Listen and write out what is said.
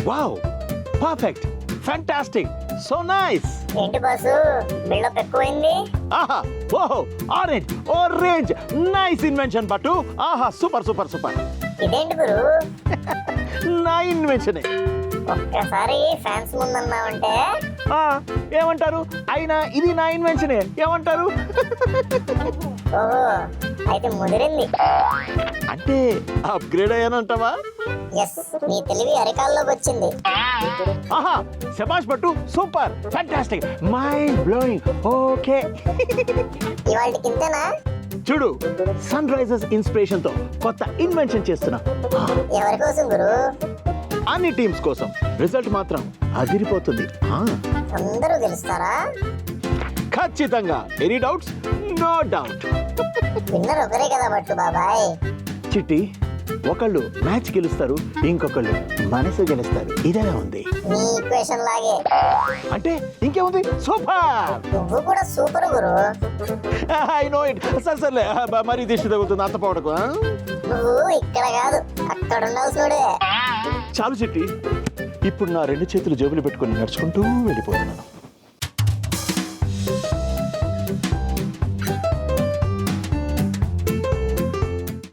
Wow, perfect, fantastic, so nice. ఏంటి boss buildup ఎక్కువైంది? ఆహా, ఓహో, ఆరెంజ్, ఆరెంజ్, నైస్ ఇన్వెన్షన్ పట్టు. ఆహా, సూపర్ సూపర్ సూపర్. ఇదేంటి గురు నా ఇన్వెన్షనే. ఒక్కసారి ఫ్యాన్స్ ముందన్నావంటే ఏమంటారు? అయినా ఇది నా ఇన్వెన్షనే, ఏమంటారు? ఓహో అయితే ముదిరింది. అంటే అప్గ్రేడ్ అయ్యానంటావా? ఎస్, నీ తెలివి అరికాల్లోకి వచ్చింది. ఆహా, శబాష్ పట్టు, super, fantastic, mind blowing. Okay, ఇవాళకి ఇంతేనా? చూడు, సన్ రైజర్స్ ఇన్స్పిరేషన్ తో కొత్త ఇన్వెన్షన్ చేస్తున్నా. ఎవరి కోసం గురు? అన్ని టీమ్స్ కోసం. రిజల్ట్ మాత్రం అదిరిపోతుంది. అందరూ గెలుస్తారా? ఖచ్చితంగా. Any doubts? No doubt. Winner ఒకరే కదా బట్టు బాబాయ్. చిట్టి, ఒకళ్ళు మ్యాచ్ గెలుస్తారు, ఇంకొకళ్ళు మనసు గెలుస్తారు. ఇదేలా ఉంది? నీ ఈక్వేషన్ లాగే. అంటే ఇంకేముంది? సూపర్. నువ్వు కూడా super Guru. I know it. సరే మరి దిష్టి తగ్గుతుంది అంత పోవడకు. నువ్వు ఇక్కడ కాదు అక్కడ ఉండాల్సినడే. చాలు చిట్టి, ఇప్పుడు నా రెండు చేతులు జేబులు పెట్టుకుని నడుచుకుంటూ వెళ్ళిపోతున్నాను.